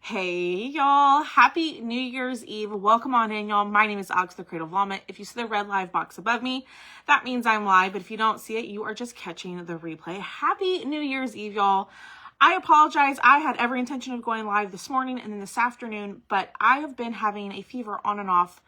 Hey y'all, happy New Year's Eve. Welcome on in, y'all. My name is Alex, the Cradle Vomit. If you see the red live box above me, that means I'm live, but if you don't see it, you are just catching the replay. Happy New Year's Eve, y'all. I apologize. I had every intention of going live this morning and then this afternoon, but I have been having a fever on and off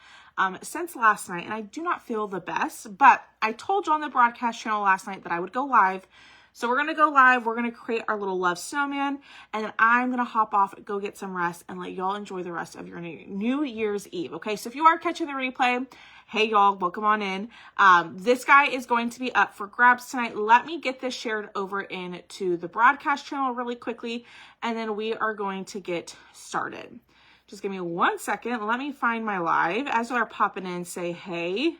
since last night, and I do not feel the best, but I told you on the broadcast channel last night that I would go live. So we're going to go live. We're going to create our little love snowman, and then I'm going to hop off, go get some rest, and let y'all enjoy the rest of your New Year's Eve. Okay, so if you are catching the replay, hey y'all, welcome on in. This guy is going to be up for grabs tonight. Let me get this shared over into the broadcast channel really quickly, and then we are going to get started. Just give me 1 second. Let me find my live. As you are popping in, say hey.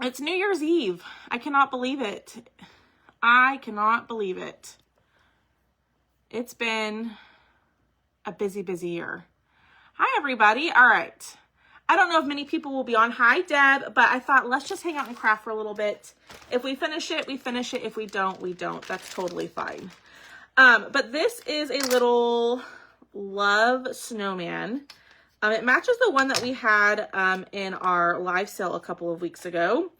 It's New Year's Eve. I cannot believe it. I cannot believe it. It's been a busy, busy year. Hi, everybody. All right. I don't know if many people will be on. Hi, Deb. But I thought, let's just hang out and craft for a little bit. If we finish it, we finish it. If we don't, we don't. That's totally fine. But this is a little love snowman. It matches the one that we had in our live sale a couple of weeks ago.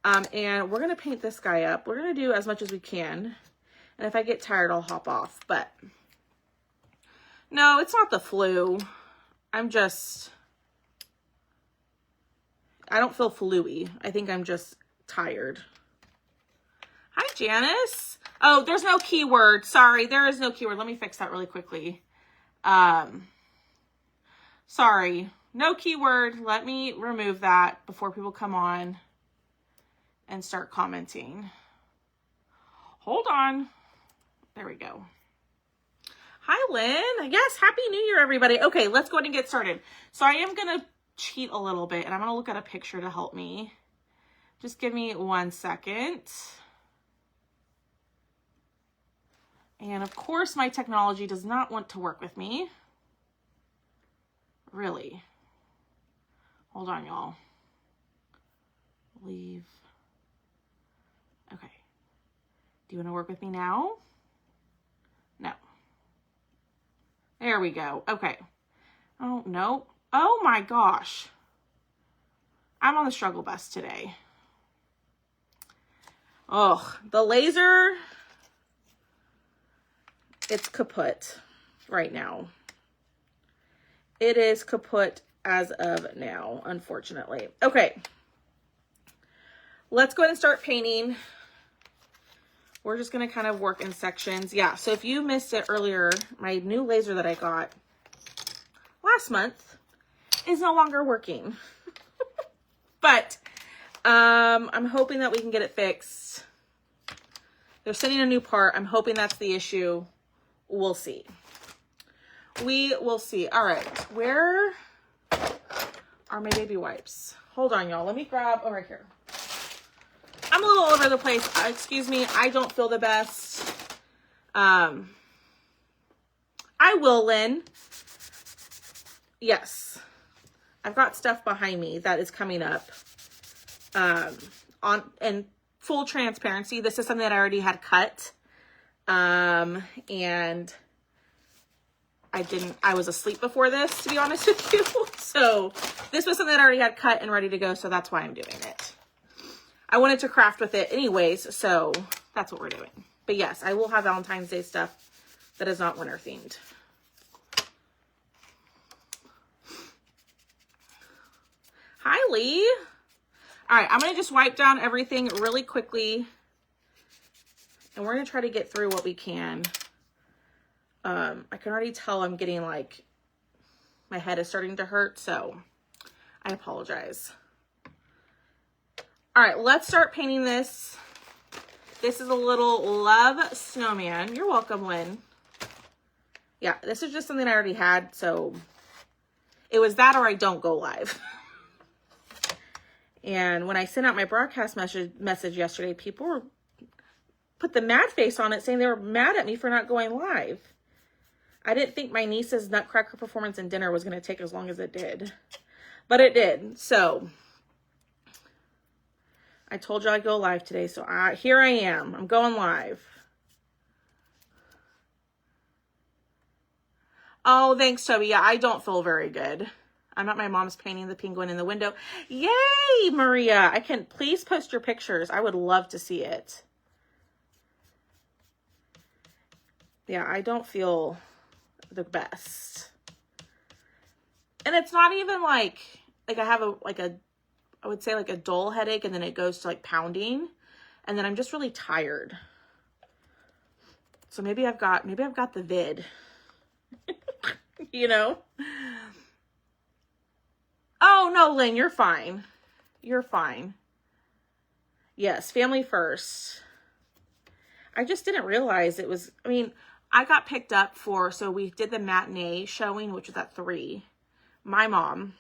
And we're going to paint this guy up. We're going to do as much as we can. And if I get tired, I'll hop off. But no, it's not the flu. I don't feel flu-y. I think I'm just tired. Hi, Janice. Oh, there's no keyword. Sorry, there is no keyword. Let me fix that really quickly. Sorry, no keyword. Let me remove that before people come on and start commenting. Hold on. There we go. Hi, Lynn. Yes, Happy New Year, everybody. Okay, let's go ahead and get started. So I am going to cheat a little bit, and I'm going to look at a picture to help me. Just give me 1 second. And of course, my technology does not want to work with me. Really. Hold on, y'all. Leave. Okay. Do you want to work with me now? No. There we go. Okay. Oh, no. Oh my gosh. I'm on the struggle bus today. Oh, the laser. It's kaput right now. It is kaput as of now, unfortunately. Okay. Let's go ahead and start painting. We're just going to kind of work in sections. Yeah, so if you missed it earlier, my new laser that I got last month is no longer working. But I'm hoping that we can get it fixed. They're sending a new part. I'm hoping that's the issue. We'll see. We will see. All right, where are my baby wipes? Hold on, y'all. Let me grab, oh, right here. I'm a little all over the place. Excuse me. I don't feel the best. I will, Lynn. Yes. I've got stuff behind me that is coming up. In full transparency, this is something that I already had cut. And I was asleep before this, to be honest with you. So this was something that I already had cut and ready to go. So that's why I'm doing it. I wanted to craft with it anyways, so that's what we're doing. But yes, I will have Valentine's Day stuff that is not winter themed. Hi, Lee. All right, I'm going to just wipe down everything really quickly. And we're going to try to get through what we can. I can already tell I'm getting like, my head is starting to hurt, so I apologize. All right, let's start painting this. This is a little love snowman. You're welcome, Lynn. Yeah, this is just something I already had, so it was that or I don't go live. And when I sent out my broadcast message yesterday, people put the mad face on it saying they were mad at me for not going live. I didn't think my niece's Nutcracker performance and dinner was going to take as long as it did. But it did, so I told you I'd go live today, so here I am. I'm going live. Oh, thanks, Toby. Yeah, I don't feel very good. I'm at my mom's painting the penguin in the window. Yay, Maria. Please post your pictures. I would love to see it. Yeah, I don't feel the best. And it's not even like I have I would say like a dull headache, and then it goes to like pounding, and then I'm just really tired. So maybe I've got the vid. You know? Oh, no, Lynn, you're fine. You're fine. Yes, family first. I just didn't realize it was, I got picked up so we did the matinee showing, which was at 3. My mom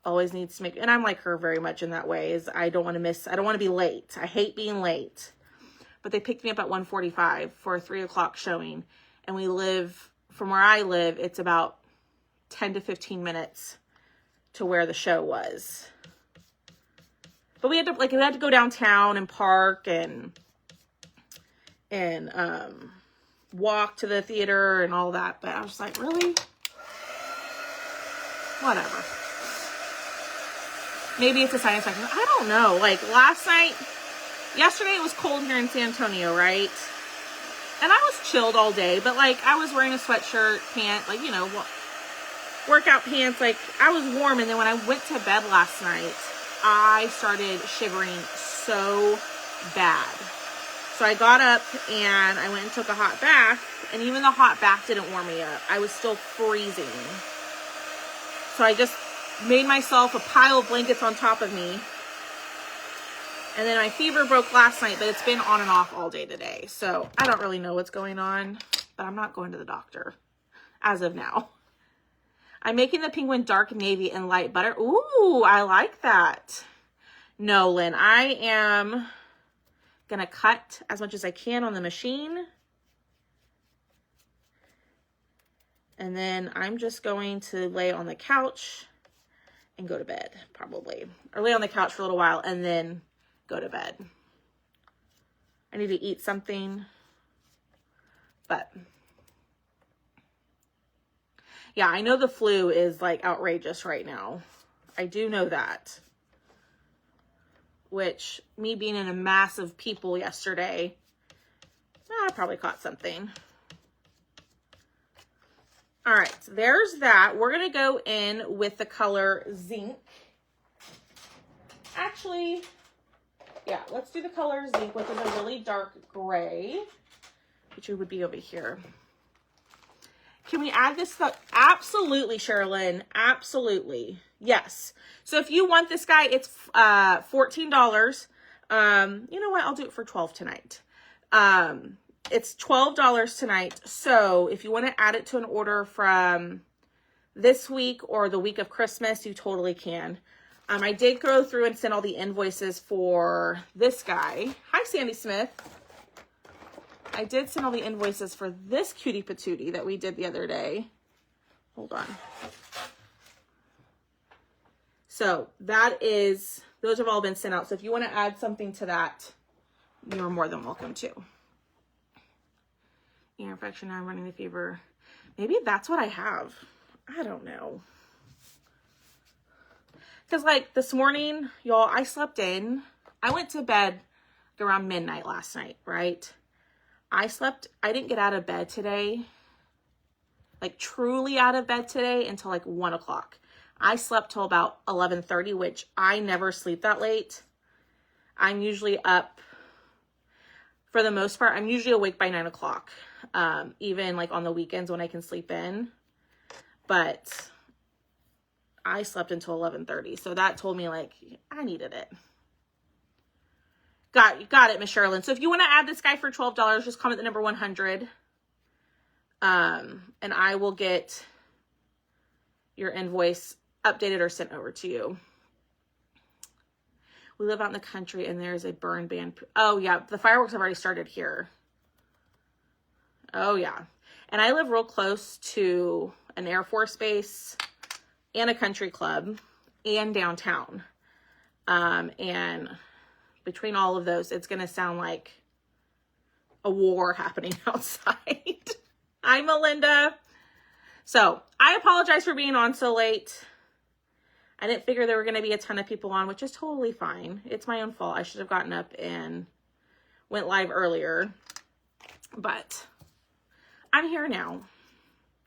always needs to make, and I'm like her very much in that way, is I don't want to be late. I hate being late. But they picked me up at 1:45 for a 3 o'clock showing. And from where I live, it's about 10 to 15 minutes to where the show was. But we had to go downtown and park and walk to the theater and all that. But I was like, really? Whatever. Maybe it's a science fact. I don't know. Like yesterday it was cold here in San Antonio, right? And I was chilled all day, but like I was wearing a sweatshirt, pant, like, workout pants. Like I was warm. And then when I went to bed last night, I started shivering so bad. So I got up and I went and took a hot bath, and even the hot bath didn't warm me up. I was still freezing. So I just made myself a pile of blankets on top of me. And then my fever broke last night, but it's been on and off all day today. So I don't really know what's going on, but I'm not going to the doctor as of now. I'm making the penguin dark navy and light butter. Ooh, I like that. No, Lynn, I am going to cut as much as I can on the machine. And then I'm just going to lay on the couch and go to bed, probably. Or lay on the couch for a little while and then go to bed. I need to eat something. But yeah, I know the flu is like outrageous right now. I do know that. Which, me being in a mass of people yesterday, I probably caught something. All right, so there's that. We're going to go in with the color Zinc. Actually, yeah, let's do the color Zinc, which is a really dark gray, which would be over here. Can we add this stuff? Absolutely, Sherilyn. Absolutely. Yes. So if you want this guy, it's $14. You know what? I'll do it for $12 tonight. It's $12 tonight. So if you want to add it to an order from this week or the week of Christmas, you totally can. I did go through and send all the invoices for this guy. Hi, Sandy Smith. I did send all the invoices for this cutie patootie that we did the other day. Hold on. So those have all been sent out. So if you want to add something to that, you're more than welcome to. Ear infection, I'm running the fever. Maybe that's what I have. I don't know. Because like this morning, y'all, I slept in. I went to bed around midnight last night, right? I didn't get out of bed today, like truly out of bed today until like 1 o'clock. I slept till about 11:30, which I never sleep that late. I'm usually up, for the most part, I'm usually awake by 9 o'clock. Even like on the weekends when I can sleep in, but I slept until 11:30. So that told me like, I needed it. Got it, Miss Sherilyn. So if you want to add this guy for $12, just comment the number 100. And I will get your invoice updated or sent over to you. We live out in the country and there's a burn ban. Oh yeah, the fireworks have already started here. Oh yeah. And I live real close to an Air Force base and a country club and downtown. And between all of those, it's going to sound like a war happening outside. Hi, Melinda. So I apologize for being on so late. I didn't figure there were going to be a ton of people on, which is totally fine. It's my own fault. I should have gotten up and went live earlier. But I'm here now.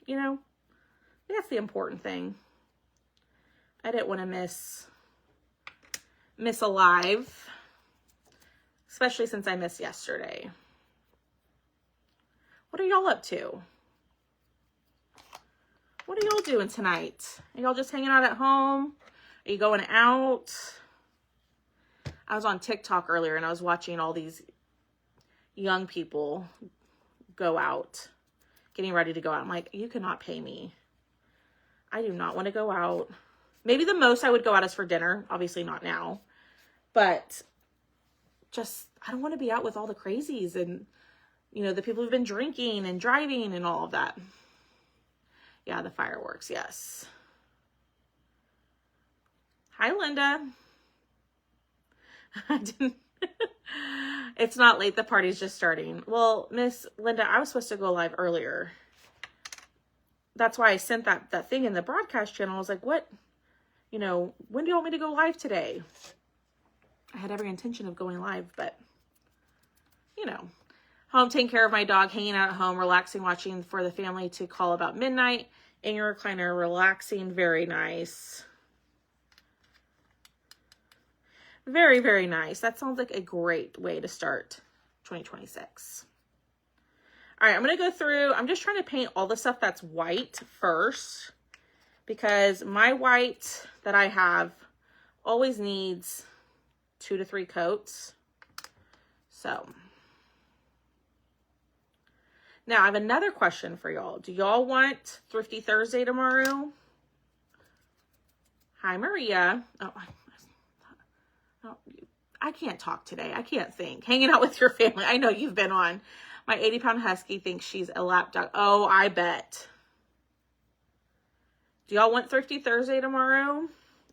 You know, that's the important thing. I didn't want to miss a live, especially since I missed yesterday. What are y'all up to? What are y'all doing tonight? Are y'all just hanging out at home? Are you going out? I was on TikTok earlier and I was watching all these young people go out, getting ready to go out. I'm like, you cannot pay me. I do not want to go out. Maybe the most I would go out is for dinner. Obviously not now. But just, I don't want to be out with all the crazies and, you know, the people who've been drinking and driving and all of that. Yeah, the fireworks, yes. Hi, Linda. It's not late. The party's just starting. Well, Miss Linda, I was supposed to go live earlier. That's why I sent that thing in the broadcast channel. I was like, what? You know, when do you want me to go live today? I had every intention of going live, but, you know, home, taking care of my dog, hanging out at home, relaxing, watching for the family to call about midnight. In your recliner, relaxing. Very nice. Very, very nice. That sounds like a great way to start 2026. All right, I'm going to go through. I'm just trying to paint all the stuff that's white first, because my white that I have always needs 2 to 3 coats. So now I have another question for y'all. Do y'all want Thrifty Thursday tomorrow? Hi, Maria. Oh, I can't talk today. I can't think. Hanging out with your family. I know you've been on. My 80-pound husky thinks she's a lap dog. Oh, I bet. Do y'all want Thrifty Thursday tomorrow?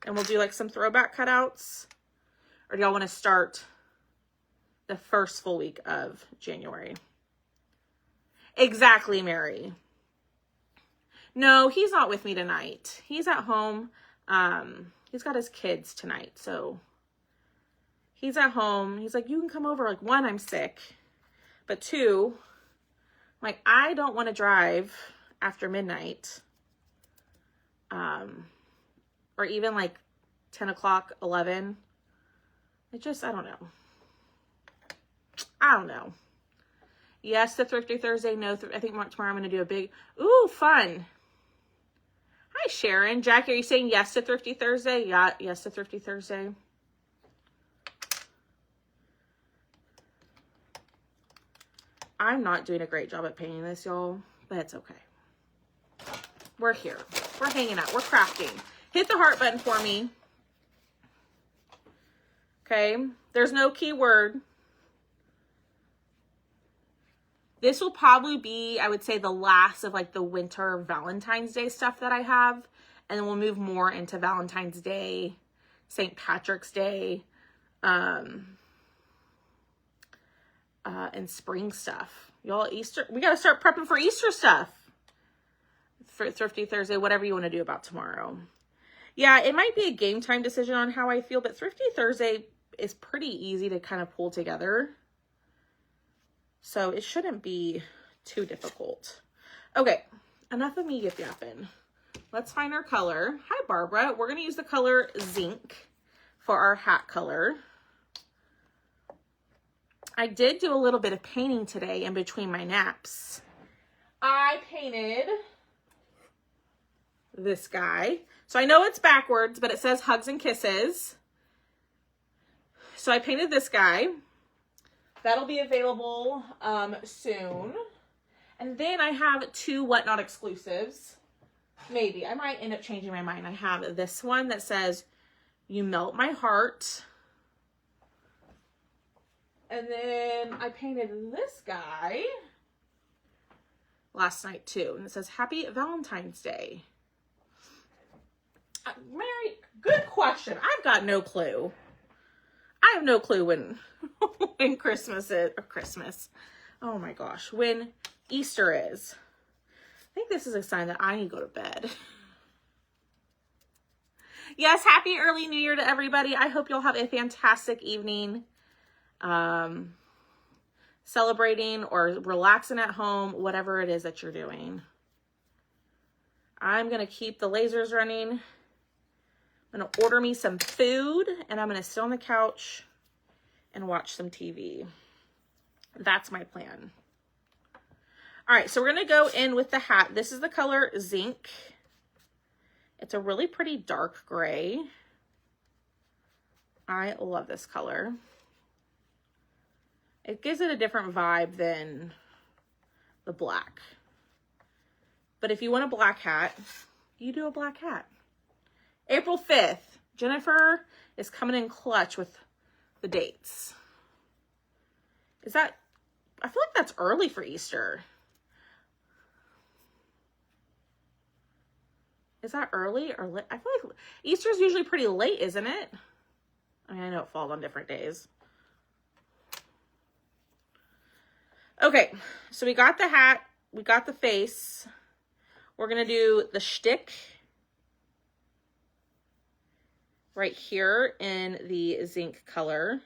And we'll do like some throwback cutouts? Or do y'all want to start the first full week of January? Exactly, Mary. No, he's not with me tonight. He's at home. He's got his kids tonight, so he's at home. He's like, you can come over. Like, 1, I'm sick. But 2, like, I don't want to drive after midnight. Or even like 10 o'clock, 11. It just, I don't know. I don't know. Yes to Thrifty Thursday. No, I think tomorrow I'm going to do a big, ooh, fun. Hi, Sharon. Jackie, are you saying yes to Thrifty Thursday? Yeah, yes to Thrifty Thursday. I'm not doing a great job at painting this, y'all, but it's okay. We're here. We're hanging out. We're crafting. Hit the heart button for me. Okay. There's no keyword. This will probably be, I would say, the last of like the winter Valentine's Day stuff that I have. And then we'll move more into Valentine's Day, St. Patrick's Day, and spring stuff. Y'all, Easter, we got to start prepping for Easter stuff. For Thrifty Thursday, whatever you want to do about tomorrow. Yeah, it might be a game time decision on how I feel, but Thrifty Thursday is pretty easy to kind of pull together. So it shouldn't be too difficult. Okay, enough of me yip yapping. Let's find our color. Hi, Barbara. We're going to use the color Zinc for our hat color. I did do a little bit of painting today in between my naps. I painted this guy. So I know it's backwards, but it says Hugs and Kisses. So I painted this guy. That'll be available soon. And then I have 2 Whatnot exclusives. Maybe. I might end up changing my mind. I have this one that says, You Melt My Heart. And then I painted this guy last night too. And it says, Happy Valentine's Day. Mary, good question. I've got no clue. I have no clue when Christmas is, or Christmas. Oh my gosh, when Easter is. think this is a sign that I need to go to bed. Yes, happy early New Year to everybody. I hope you'll have a fantastic evening. Celebrating or relaxing at home, whatever it is that you're doing. I'm going to keep the lasers running. I'm going to order me some food, and I'm going to sit on the couch and watch some TV. That's my plan. All right, so we're going to go in with the hat. This is the color Zinc. It's a really pretty dark gray. I love this color. It gives it a different vibe than the black. But if you want a black hat, you do a black hat. April 5th, Jennifer is coming in clutch with the dates. Is that, I feel like that's early for Easter. Is that early or late? I feel like Easter's usually pretty late, isn't it? I mean, I know it falls on different days. Okay, so we got the hat, we got the face. We're going to do the shtick right here in the Zinc color.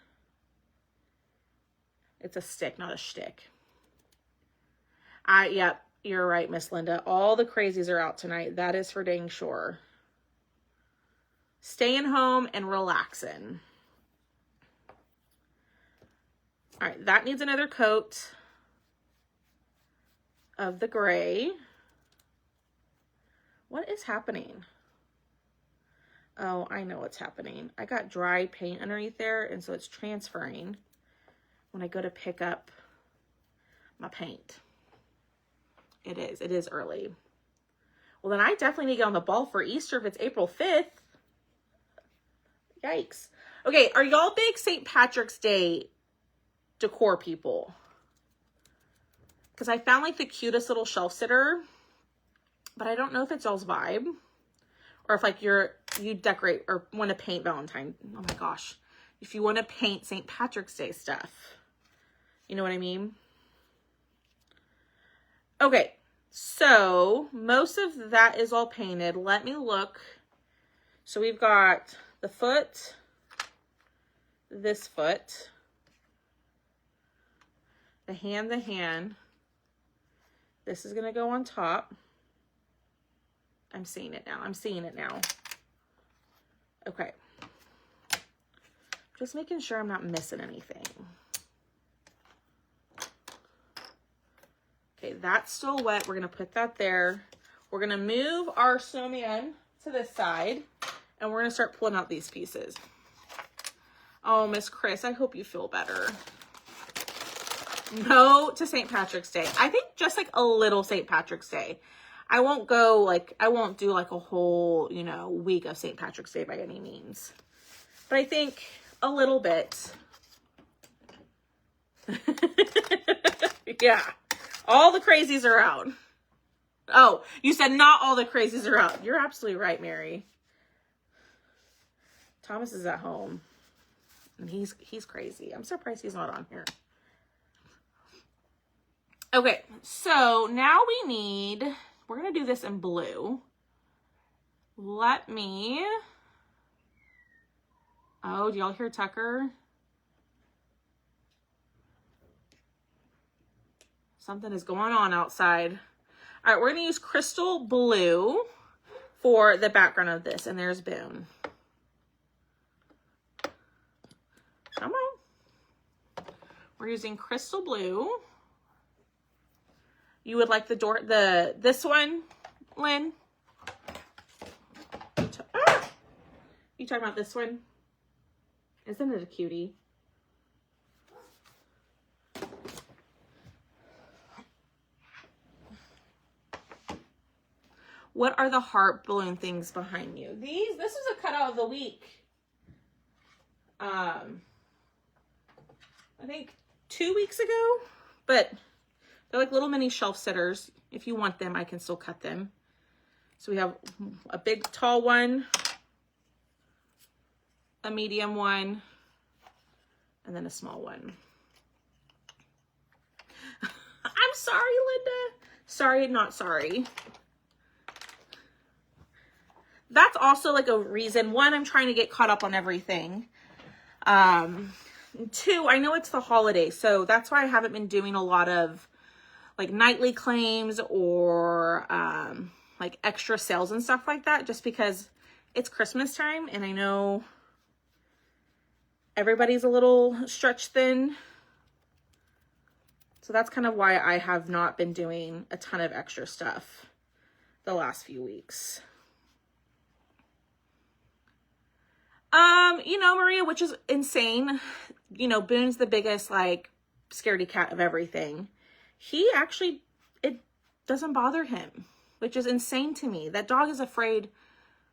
It's a stick, not a shtick. Yep, you're right, Miss Linda. All the crazies are out tonight. That is for dang sure. Staying home and relaxing. All right, that needs another coat of the gray. What is happening? Oh, I know what's happening. I got dry paint underneath there, and so it's transferring when I go to pick up my paint. It is early. Well, then I definitely need to get on the ball for Easter if it's April 5th. Yikes. Okay, are y'all big St. Patrick's Day decor people? Because I found like the cutest little shelf sitter, but I don't know if it's y'all's vibe or if like you decorate or want to paint Valentine. Oh my gosh. If you want to paint St. Patrick's Day stuff, you know what I mean? Okay. So most of that is all painted. Let me look. So we've got the foot, this foot, the hand. This is going to go on top. I'm seeing it now. Okay. Just making sure I'm not missing anything. Okay, that's still wet. We're going to put that there. We're going to move our snowman to this side, and we're going to start pulling out these pieces. Oh, Miss Chris, I hope you feel better. No to St. Patrick's Day. I think just like a little St. Patrick's Day. I won't do like a whole, week of St. Patrick's Day by any means. But I think a little bit. Yeah. All the crazies are out. Oh, you said not all the crazies are out. You're absolutely right, Mary. Thomas is at home. And he's crazy. I'm surprised he's not on here. Okay, so now we're going to do this in blue. Oh, do y'all hear Tucker? Something is going on outside. All right, we're going to use crystal blue for the background of this. And there's Boone. Come on. We're using crystal blue. You would like this one, Lynn? You talking about this one? Isn't it a cutie? What are the heart balloon things behind you? This is a cutout of the week. I think 2 weeks ago, but they're like little mini shelf sitters. If you want them, I can still cut them. So we have a big tall one, a medium one, and then a small one. I'm sorry, Linda. Sorry, not sorry. That's also like a reason. One, I'm trying to get caught up on everything. Two, I know it's the holiday, so that's why I haven't been doing a lot of like nightly claims or like extra sales and stuff like that, just because it's Christmas time and I know everybody's a little stretched thin. So that's kind of why I have not been doing a ton of extra stuff the last few weeks. You know, Maria, which is insane. You know, Boone's the biggest, like, scaredy cat of everything. He actually, it doesn't bother him, which is insane to me. That dog is afraid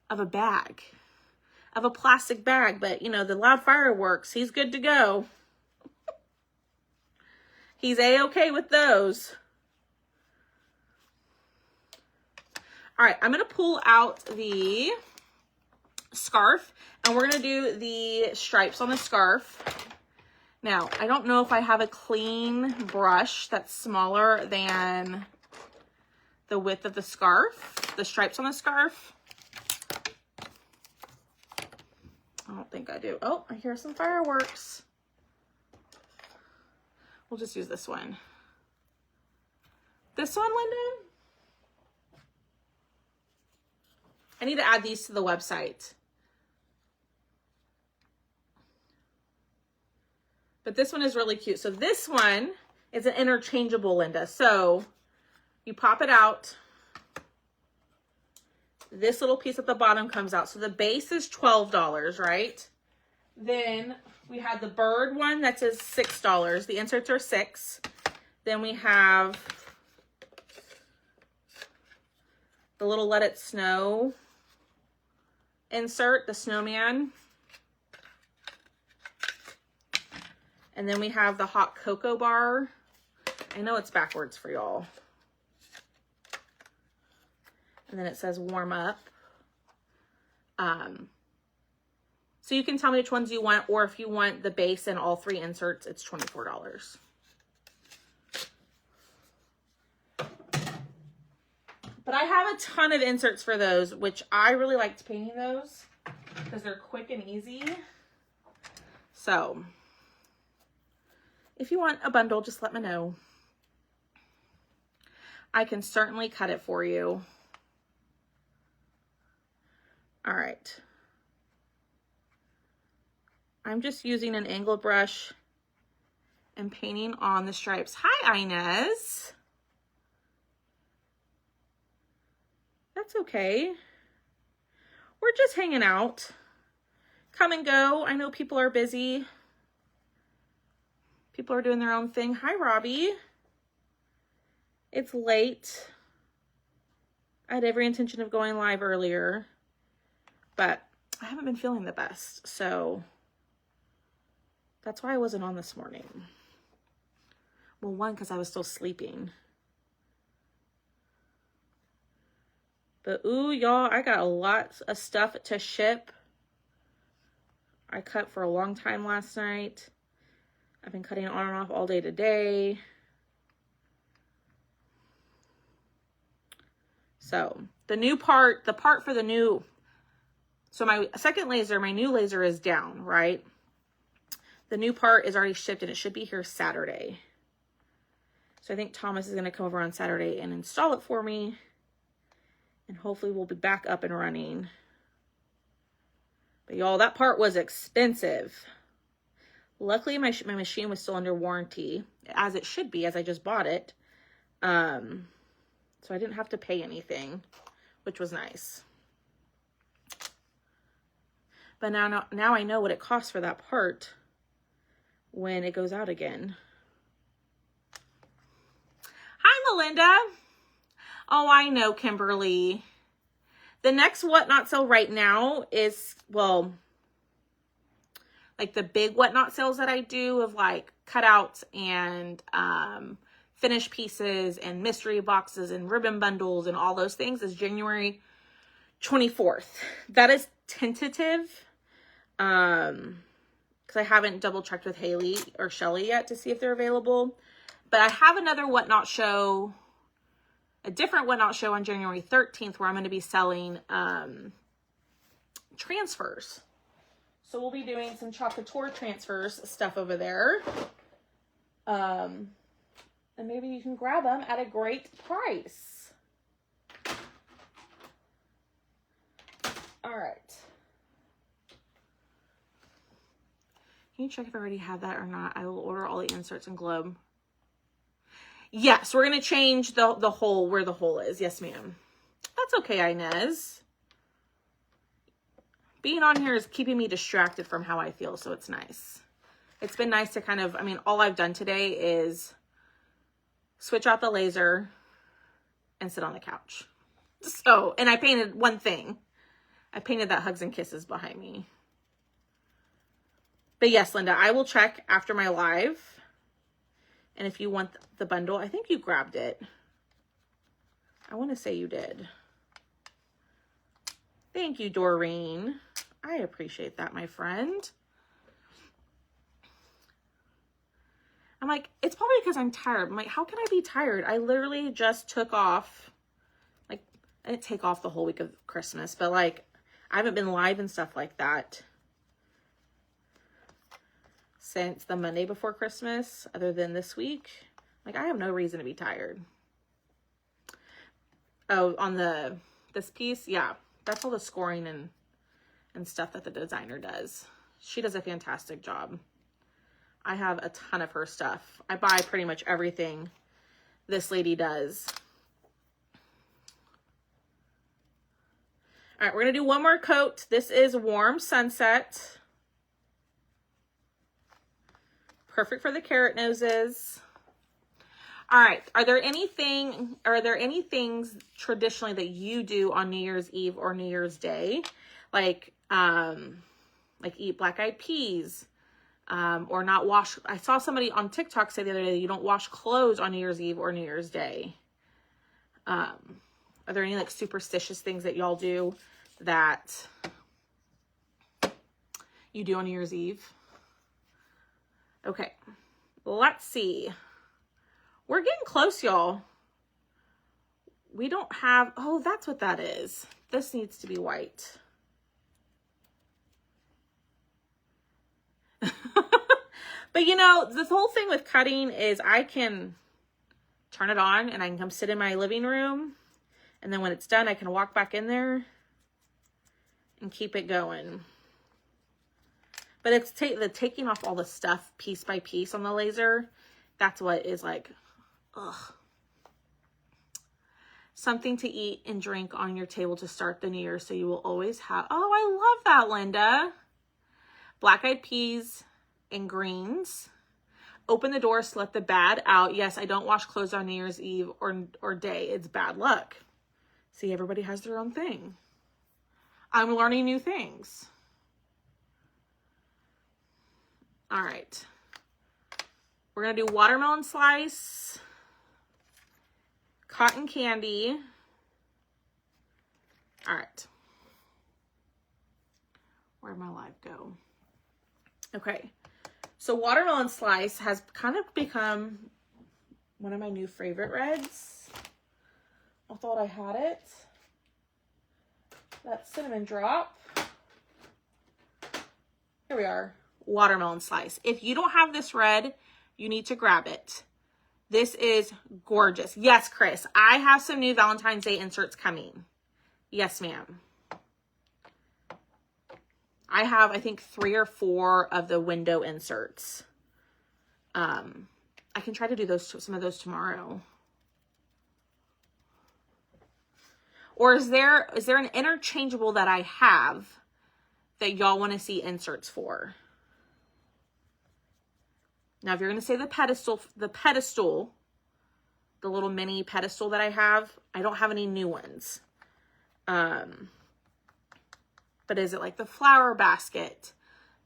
of a bag, of a plastic bag. But, you know, the loud fireworks, he's good to go. He's A-okay with those. All right, I'm going to pull out the scarf and we're going to do the stripes on the scarf. Now, I don't know if I have a clean brush that's smaller than the width of the scarf, the stripes on the scarf. I don't think I do. Oh, I hear some fireworks. We'll just use this one. This one, Linda? I need to add these to the website. But this one is really cute. So this one is an interchangeable, Linda. So you pop it out. This little piece at the bottom comes out. So the base is $12, right? Then we have the bird one that says $6. The inserts are $6. Then we have the little Let It Snow insert, the snowman. And then we have the hot cocoa bar. I know it's backwards for y'all. And then it says warm up. So you can tell me which ones you want, or if you want the base and all three inserts, it's $24. But I have a ton of inserts for those, which I really liked painting those because they're quick and easy. So if you want a bundle, just let me know. I can certainly cut it for you. All right. I'm just using an angled brush and painting on the stripes. Hi, Inez. That's okay. We're just hanging out. Come and go. I know people are busy. People are doing their own thing. Hi, Robbie. It's late. I had every intention of going live earlier, but I haven't been feeling the best, so that's why I wasn't on this morning. Well, one, because I was still sleeping. But ooh, y'all, I got a lot of stuff to ship. I cut for a long time last night. I've been cutting on and off all day today. So the new part, the part for the new, so my second laser, my new laser is down, right? The new part is already shipped and it should be here Saturday. So I think Thomas is going to come over on Saturday and install it for me. And hopefully we'll be back up and running. But y'all, that part was expensive. Luckily, my machine was still under warranty, as it should be, as I just bought it. So I didn't have to pay anything, which was nice. But now I know what it costs for that part when it goes out again. Hi, Melinda. Oh, I know, Kimberly. The next Whatnot sale right now is, well, like the big Whatnot sales that I do of like cutouts and finished pieces and mystery boxes and ribbon bundles and all those things is January 24th. That is tentative. Because I haven't double checked with Haley or Shelly yet to see if they're available. But I have another Whatnot show a different What Not show on January 13th where I'm going to be selling transfers. So we'll be doing some Chocolate transfers stuff over there. And maybe you can grab them at a great price. All right. Can you check if I already have that or not? I will order all the inserts in Globe. Yes, we're going to change the hole where the hole is. Yes, ma'am. That's okay, Inez. Being on here is keeping me distracted from how I feel, so it's nice. It's been nice to kind of, I mean, all I've done today is switch out the laser and sit on the couch. So, and I painted one thing. I painted that Hugs and Kisses behind me. But yes, Linda, I will check after my live. And if you want the bundle, I think you grabbed it. I want to say you did. Thank you, Doreen. I appreciate that, my friend. I'm like, it's probably because I'm tired. I'm like, how can I be tired? I literally just took off, like, I didn't take off the whole week of Christmas, but like, I haven't been live and stuff like that since the Monday before Christmas, other than this week. Like, I have no reason to be tired. Oh, on this piece, yeah, that's all the scoring and stuff that the designer does. She does a fantastic job. I have a ton of her stuff. I buy pretty much everything this lady does. All right, we're gonna do one more coat. This is Warm Sunset. Perfect for the carrot noses. All right, are there any things traditionally that you do on New Year's Eve or New Year's Day? Like eat black-eyed peas, or not wash. I saw somebody on TikTok say the other day, you don't wash clothes on New Year's Eve or New Year's Day. Are there any like superstitious things that y'all do that you do on New Year's Eve? Okay, let's see. We're getting close, y'all. We don't have, oh, that's what that is. This needs to be white. But you know, the whole thing with cutting is I can turn it on and I can come sit in my living room. And then when it's done, I can walk back in there and keep it going. But it's the taking off all the stuff piece by piece on the laser. That's what is like, ugh. Something to eat and drink on your table to start the new year, so you will always have, oh, I love that, Linda. Black-eyed peas and greens. Open the doors to let the bad out. Yes, I don't wash clothes on New Year's Eve or day. It's bad luck. See, everybody has their own thing. I'm learning new things. All right. We're going to do watermelon slice, cotton candy. All right. Where'd my live go? Okay. So watermelon slice has kind of become one of my new favorite reds. I thought I had it. That cinnamon drop. Here we are. Watermelon slice. If you don't have this red, you need to grab it. This is gorgeous. Yes, Chris, I have some new Valentine's Day inserts coming. Yes, ma'am. I have, I think, 3 or 4 of the window inserts. I can try to do some of those tomorrow. Or is there an interchangeable that I have that y'all want to see inserts for? Now, if you're going to say the pedestal, the little mini pedestal that I have, I don't have any new ones. But is it like the flower basket,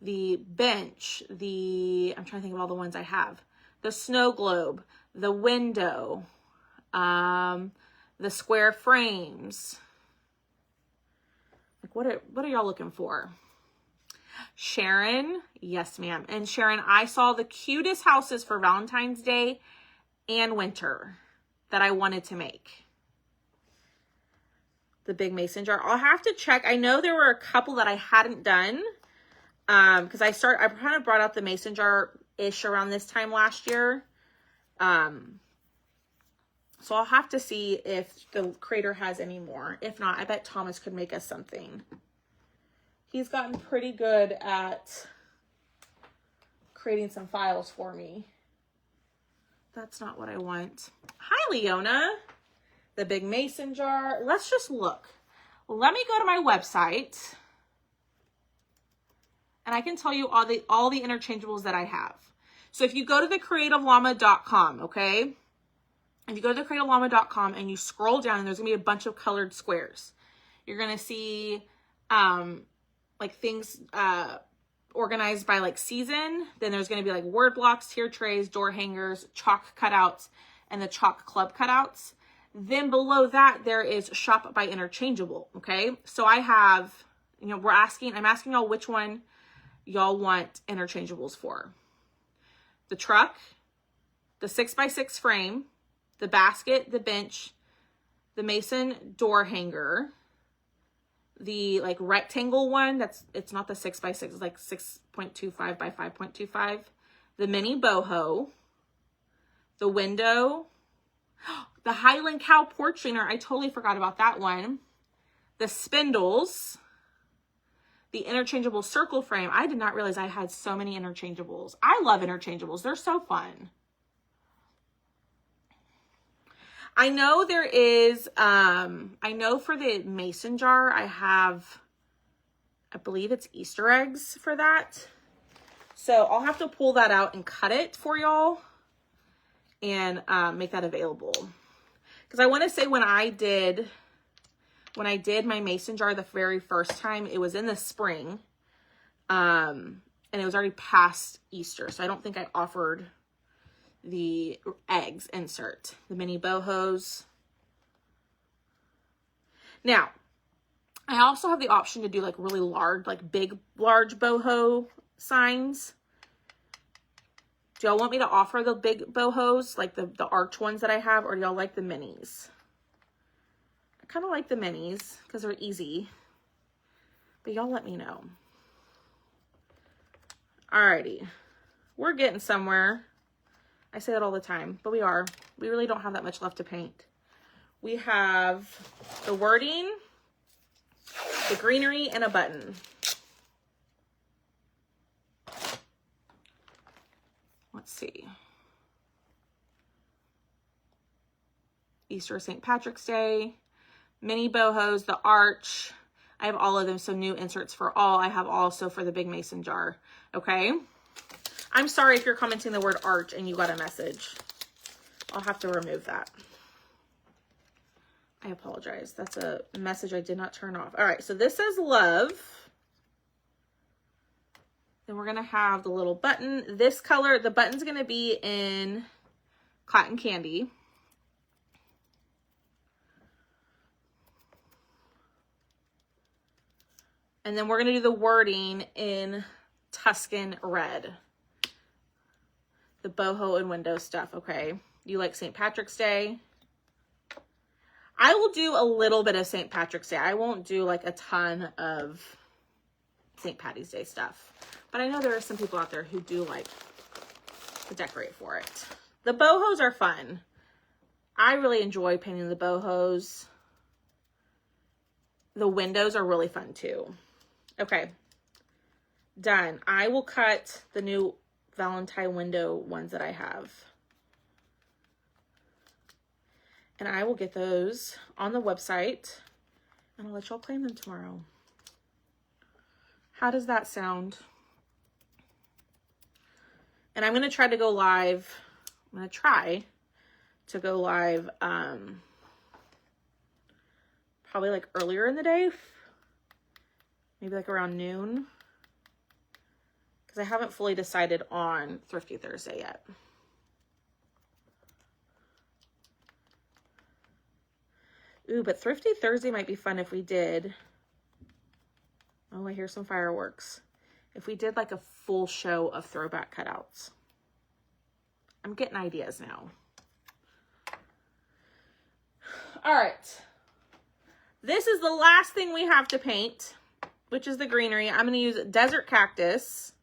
the bench, I'm trying to think of all the ones I have, the snow globe, the window, the square frames? Like, what are y'all looking for? Sharon, yes, ma'am. And Sharon, I saw the cutest houses for Valentine's Day and winter that I wanted to make. the big mason jar. I'll have to check. I know there were a couple that I hadn't done because I kind of brought out the mason jar-ish around this time last year. So I'll have to see if the creator has any more. If not, I bet Thomas could make us something. He's gotten pretty good at creating some files for me. That's not what I want. Hi, Leona. The big mason jar. Let's just look. Let me go to my website. And I can tell you all the interchangeables that I have. So if you go to thecreativellama.com, okay? If you go to thecreativellama.com and you scroll down, there's going to be a bunch of colored squares. You're going to see like things organized by like season. Then there's going to be like word blocks, tier trays, door hangers, chalk cutouts, and the chalk club cutouts. Then below that, there is shop by interchangeable. Okay. So I have, you know, I'm asking y'all which one y'all want interchangeables for. The truck, the 6x6 frame, the basket, the bench, the mason door hanger, the like rectangle one, it's not the 6x6, it's like 6.25 by 5.25, the mini boho, the window, the Highland cow porch cleaner, I totally forgot about that one, the spindles, the interchangeable circle frame. I did not realize I had so many interchangeables. I love interchangeables. They're so fun. I know there is, I know for the mason jar, I believe it's Easter eggs for that. So I'll have to pull that out and cut it for y'all and make that available. Because I want to say when I did my mason jar the very first time, it was in the spring. And it was already past Easter. So I don't think I offered the eggs insert, the mini bohos. Now, I also have the option to do like really large, like big, large boho signs. Do y'all want me to offer the big bohos, like the arch ones that I have, or do y'all like the minis? I kind of like the minis because they're easy, but y'all let me know. Alrighty, we're getting somewhere. I say that all the time, but we are. We really don't have that much left to paint. We have the wording, the greenery, and a button. Let's see. Easter, St. Patrick's Day, mini bohos, the arch. I have all of them, so new inserts for all. I have also for the big mason jar, okay? I'm sorry if you're commenting the word arch and you got a message. I'll have to remove that. I apologize. That's a message I did not turn off. All right, so this says love. Then we're going to have the little button. This color, the button's going to be in cotton candy. And then we're going to do the wording in Tuscan red. The boho and window stuff, okay? You like St. Patrick's Day? I will do a little bit of St. Patrick's Day. I won't do like a ton of St. Patty's Day stuff. But I know there are some people out there who do like to decorate for it. The bohos are fun. I really enjoy painting the bohos. The windows are really fun too. Okay, done. I will cut the new Valentine window ones that I have. And I will get those on the website and I'll let y'all claim them tomorrow. How does that sound? And I'm going to try to go live. I'm going to try to go live probably like earlier in the day. Maybe like around noon. Because I haven't fully decided on Thrifty Thursday yet. Ooh, but Thrifty Thursday might be fun if we did. Oh, I hear some fireworks. If we did like a full show of throwback cutouts. I'm getting ideas now. All right. This is the last thing we have to paint, which is the greenery. I'm going to use desert cactus.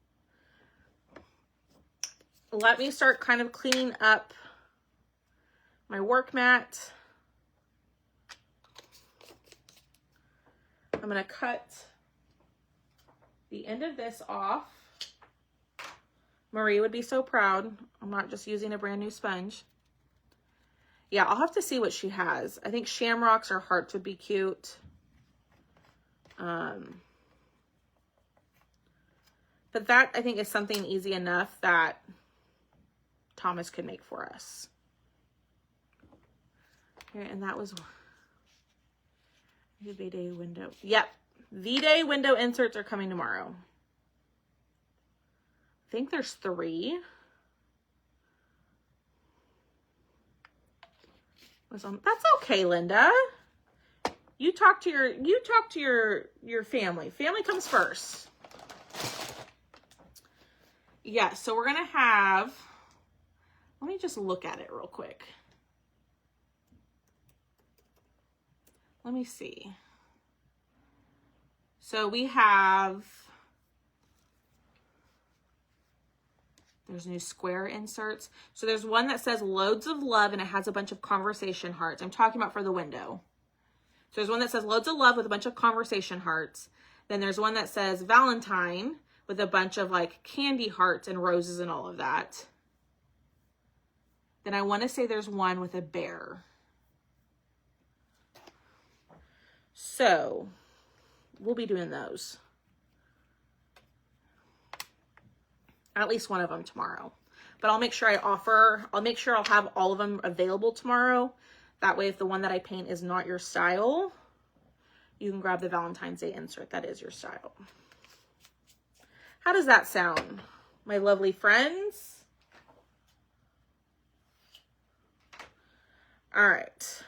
Let me start kind of cleaning up my work mat. I'm going to cut the end of this off. Marie would be so proud. I'm not just using a brand new sponge. Yeah, I'll have to see what she has. I think shamrocks or hearts would be cute. But that, I think, is something easy enough that Thomas could make for us. Here, and that was the V-Day window. Yep. V-Day window inserts are coming tomorrow. I think there's 3. That's okay, Linda. You talk to your family. Family comes first. Yeah, so we're gonna have, let me just look at it real quick. Let me see. So we have, there's new square inserts. So there's one that says loads of love and it has a bunch of conversation hearts. I'm talking about for the window. So there's one that says loads of love with a bunch of conversation hearts. Then there's one that says Valentine with a bunch of like candy hearts and roses and all of that. Then I want to say there's one with a bear. So we'll be doing those. At least one of them tomorrow. But I'll make sure I'll have all of them available tomorrow. That way, if the one that I paint is not your style, you can grab the Valentine's Day insert. That is your style. How does that sound, my lovely friends? All right.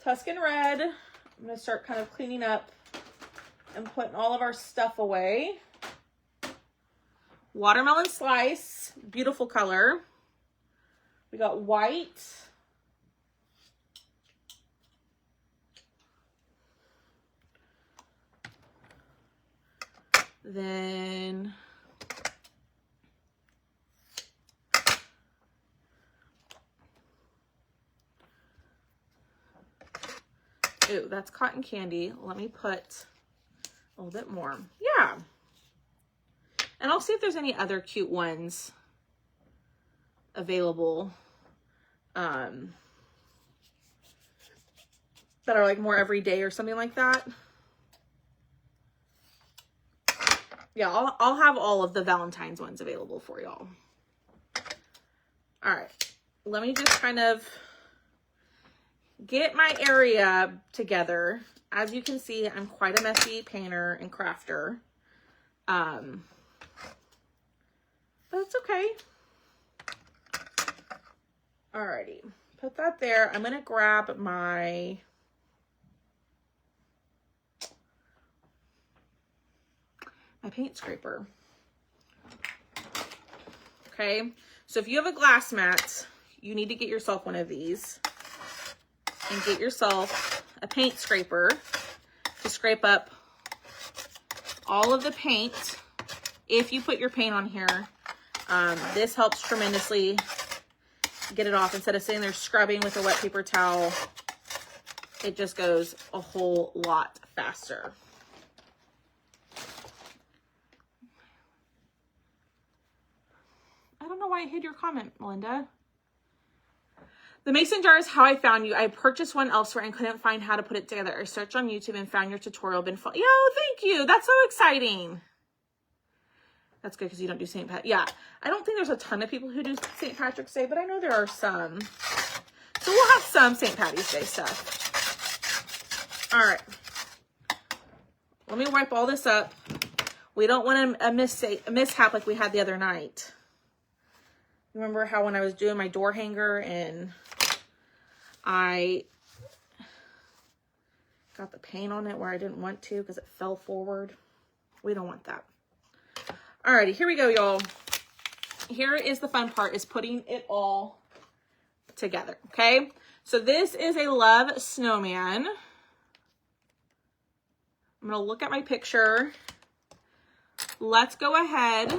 Tuscan Red. I'm going to start kind of cleaning up and putting all of our stuff away. Watermelon Slice. Beautiful color. We got white. Then ooh, that's cotton candy. Let me put a little bit more. Yeah. And I'll see if there's any other cute ones available that are like more everyday or something like that. Yeah, I'll have all of the Valentine's ones available for y'all. All right, let me just kind of get my area together. As you can see, I'm quite a messy painter and crafter. But it's okay. Alrighty, put that there. I'm gonna grab my paint scraper. Okay, so if you have a glass mat, you need to get yourself one of these and get yourself a paint scraper to scrape up all of the paint. If you put your paint on here, this helps tremendously get it off. Instead of sitting there scrubbing with a wet paper towel, it just goes a whole lot faster. I don't know why I hid your comment, Melinda. The mason jar is how I found you. I purchased one elsewhere and couldn't find how to put it together. I searched on YouTube and found your tutorial. Yo, thank you. That's so exciting. That's good because you don't do St. Pat. Yeah, I don't think there's a ton of people who do St. Patrick's Day, but I know there are some. So we'll have some St. Patty's Day stuff. All right. Let me wipe all this up. We don't want a mishap like we had the other night. Remember how when I was doing my door hanger and I got the paint on it where I didn't want to because it fell forward? We don't want that. Alrighty, here we go, y'all. Here is the fun part, is putting it all together, okay? So this is a Love Snowman. I'm going to look at my picture. Let's go ahead.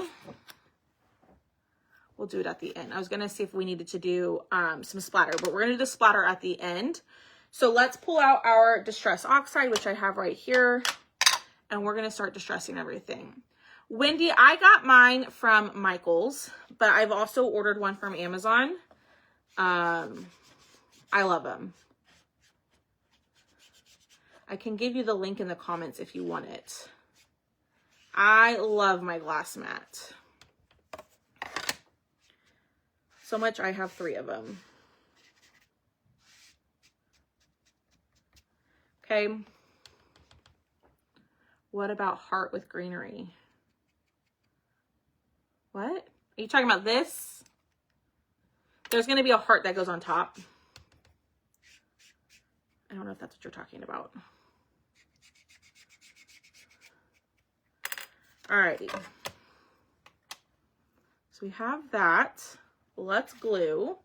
We'll do it at the end. I was going to see if we needed to do some splatter, but we're going to do the splatter at the end. So let's pull out our Distress Oxide, which I have right here, and we're going to start distressing everything. Wendy, I got mine from Michael's, but I've also ordered one from Amazon. I love them. I can give you the link in the comments if you want it. I love my glass mat. So much, I have 3 of them. Okay. What about heart with greenery? What? Are you talking about this? There's going to be a heart that goes on top. I don't know if that's what you're talking about. Alrighty. So we have that. Let's glue.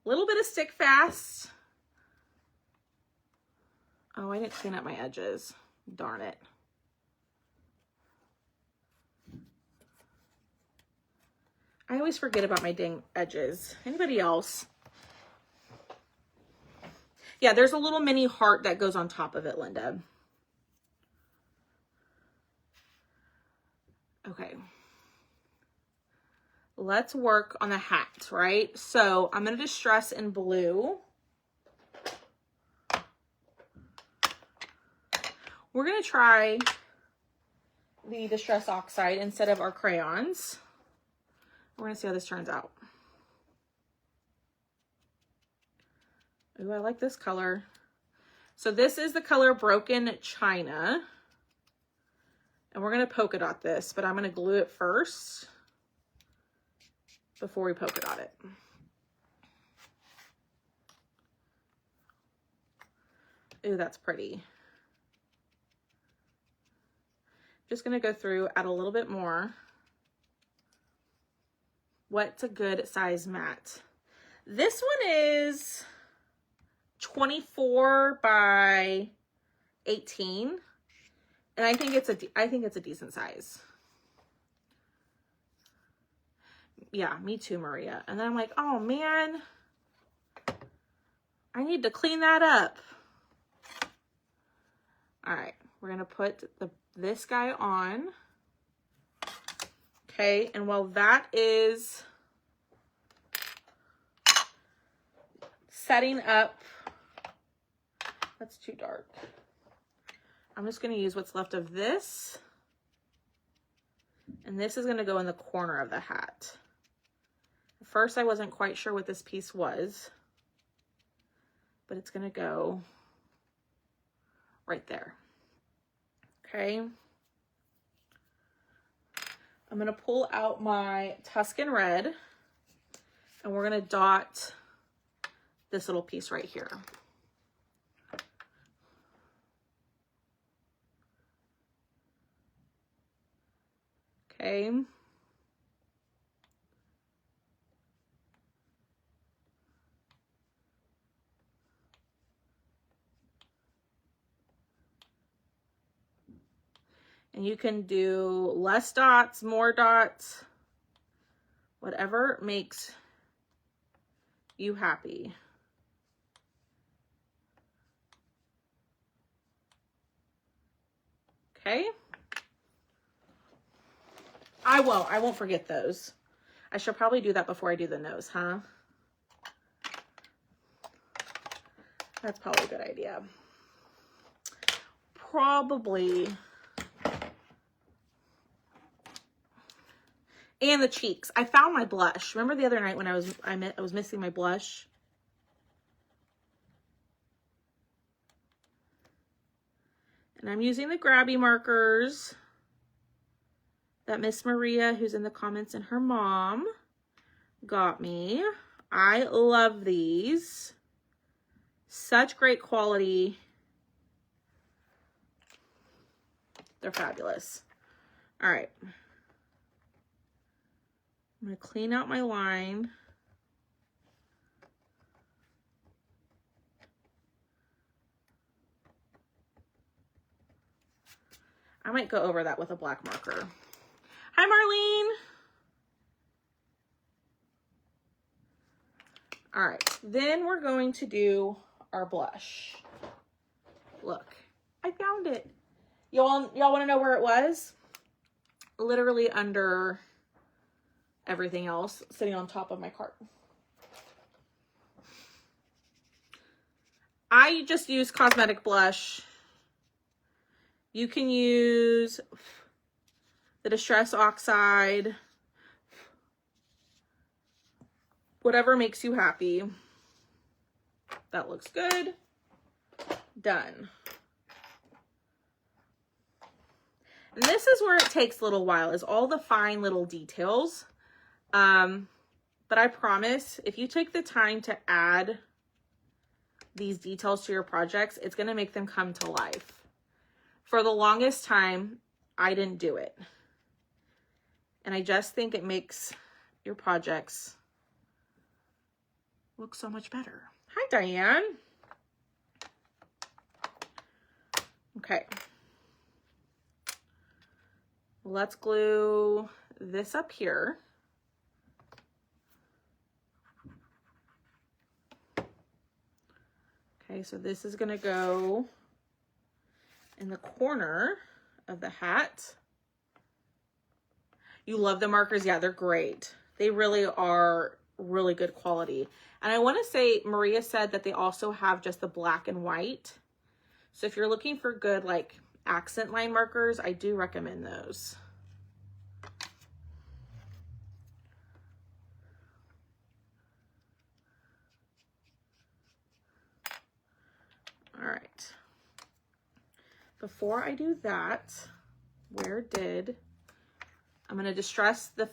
A little bit of stick fast. Oh, I didn't clean up my edges. Darn it. I always forget about my dang edges. Anybody else? Yeah, there's a little mini heart that goes on top of it, Linda. Okay. Let's work on the hat, right? So I'm going to distress in blue. We're going to try the Distress Oxide instead of our crayons. We're going to see how this turns out. Ooh, I like this color. So this is the color Broken China. And we're going to polka dot this, but I'm going to glue it first before we polka dot it. Ooh, that's pretty. Just going to go through, add a little bit more. What's a good size mat? This one is 24 by 18. And I think it's a decent size. Yeah, me too, Maria. And then I'm like, oh man, I need to clean that up. All right, we're gonna put this guy on. Okay, and while that is setting up, that's too dark. I'm just going to use what's left of this. And this is going to go in the corner of the hat. At first, I wasn't quite sure what this piece was, but it's going to go right there. Okay. I'm going to pull out my Tuscan Red, and we're going to dot this little piece right here. Okay. And you can do less dots, more dots, whatever makes you happy. Okay. I won't forget those. I should probably do that before I do the nose, huh? That's probably a good idea. Probably. And the cheeks. I found my blush. Remember the other night when I was missing my blush? And I'm using the grabby markers that Miss Maria, who's in the comments, and her mom got me. I love these. Such great quality. They're fabulous. All right. I'm going to clean out my line. I might go over that with a black marker. Hi, Marlene. All right, then we're going to do our blush. Look, I found it. Y'all want to know where it was? Literally under everything else, sitting on top of my cart. I just use cosmetic blush. You can use the Distress Oxide. Whatever makes you happy. That looks good. Done. And this is where it takes a little while, is all the fine little details. But I promise, if you take the time to add these details to your projects, it's going to make them come to life. For the longest time, I didn't do it. And I just think it makes your projects look so much better. Hi, Diane. Okay. Let's glue this up here. Okay, so this is gonna go in the corner of the hat. You love the markers? Yeah, they're great. They really are really good quality. And I want to say, Maria said that they also have just the black and white. So if you're looking for good like accent line markers, I do recommend those. All right. Before I do that, I'm going to distress the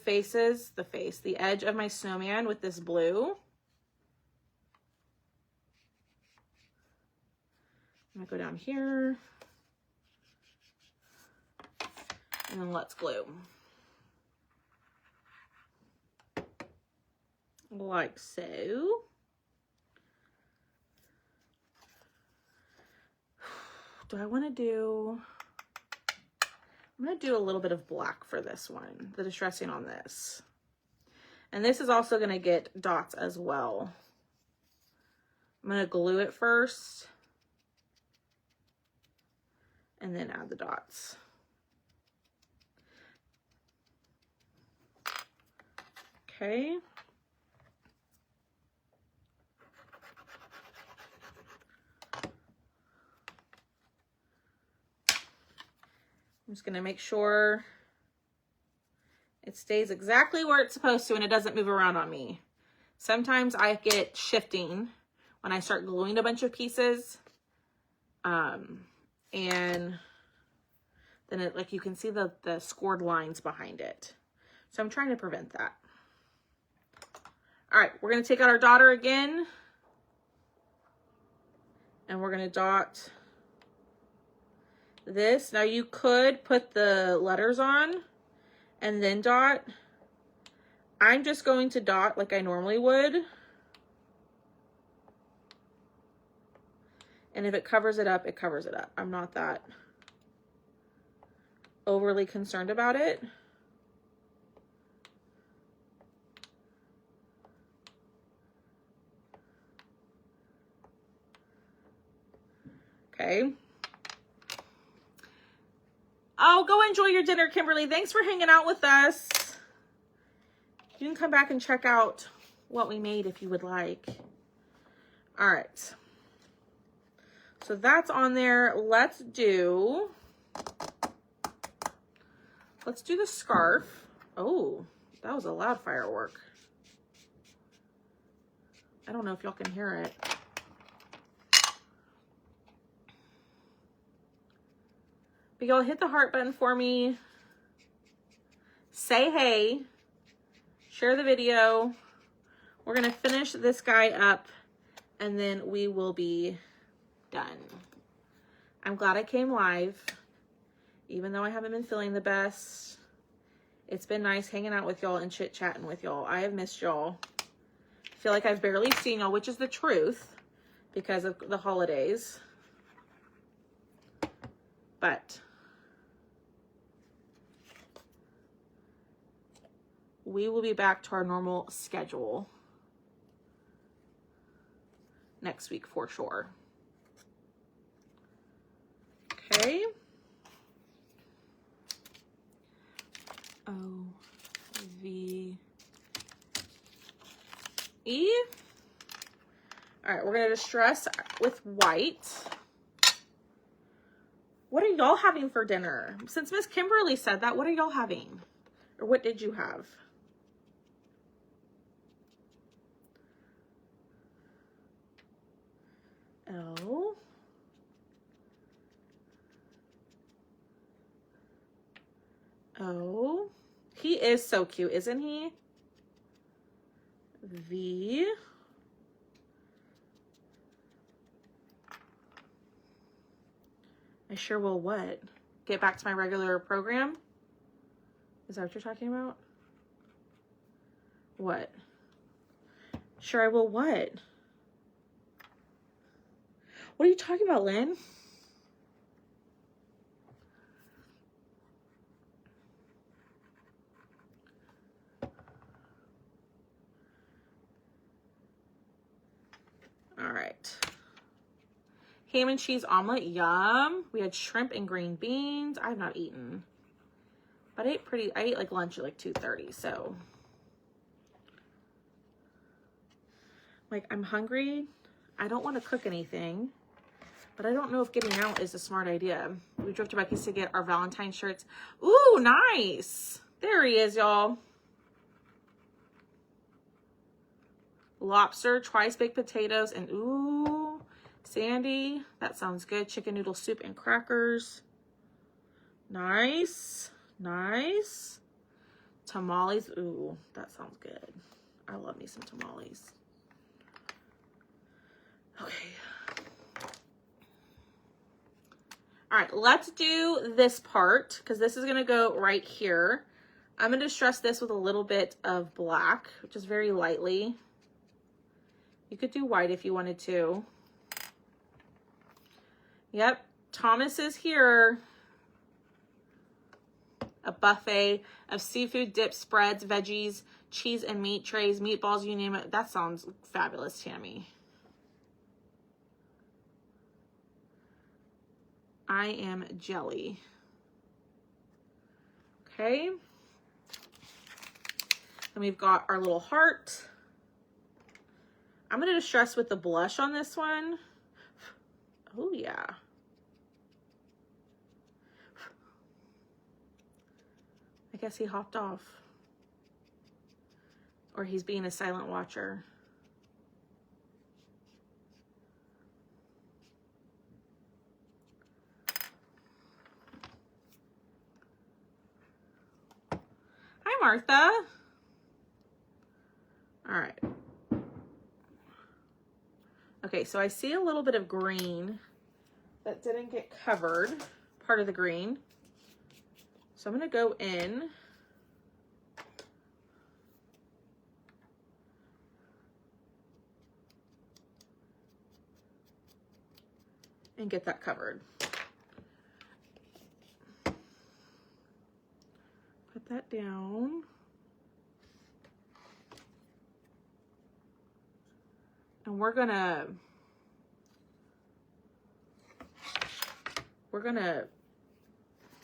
the edge of my snowman with this blue. I'm going to go down here. And then let's glue. Like so. I'm going to do a little bit of black for this one, the distressing on this. And this is also going to get dots as well. I'm going to glue it first and then add the dots. Okay. I'm just going to make sure it stays exactly where it's supposed to and it doesn't move around on me. Sometimes I get shifting when I start gluing a bunch of pieces. And then it, like you can see the scored lines behind it. So I'm trying to prevent that. All right, we're going to take out our dotter again. And we're going to dot this. Now you could put the letters on and then dot. I'm just going to dot like I normally would. And if it covers it up, it covers it up. I'm not that overly concerned about it. Okay. Oh, go enjoy your dinner, Kimberly. Thanks for hanging out with us. You can come back and check out what we made if you would like. All right. So that's on there. Let's do the scarf. Oh, that was a loud firework. I don't know if y'all can hear it. But y'all hit the heart button for me. Say hey. Share the video. We're going to finish this guy up and then we will be done. I'm glad I came live, even though I haven't been feeling the best. It's been nice hanging out with y'all and chit-chatting with y'all. I have missed y'all. I feel like I've barely seen y'all, which is the truth because of the holidays. But we will be back to our normal schedule next week for sure. Okay. O-V-E. All right, we're going to distress with white. What are y'all having for dinner? Since Miss Kimberly said that, what are y'all having? Or what did you have? L. O. He is so cute, isn't he? V. I sure will what? Get back to my regular program? Is that what you're talking about? What? Sure I will what? What are you talking about, Lynn? All right. Ham and cheese omelet, yum. We had shrimp and green beans. I have not eaten. But I ate like lunch at like 2:30, so. Like, I'm hungry. I don't want to cook anything. But I don't know if getting out is a smart idea. We drove to Becky's to get our Valentine shirts. Ooh, nice. There he is, y'all. Lobster, twice baked potatoes, and ooh, Sandy. That sounds good. Chicken noodle soup and crackers. Nice. Nice. Tamales. Ooh, that sounds good. I love me some tamales. Okay. All right, let's do this part because this is going to go right here. I'm going to distress this with a little bit of black, just very lightly. You could do white if you wanted to. Yep, Thomas is here. A buffet of seafood, dips, spreads, veggies, cheese and meat trays, meatballs, you name it. That sounds fabulous, Tammy. I am jelly. Okay. Then we've got our little heart. I'm going to distress with the blush on this one. Oh, yeah. I guess he hopped off. Or he's being a silent watcher. Hi, Martha. All right. Okay, so I see a little bit of green that didn't get covered, part of the green. So I'm going to go in and get that covered. Put that down. And we're gonna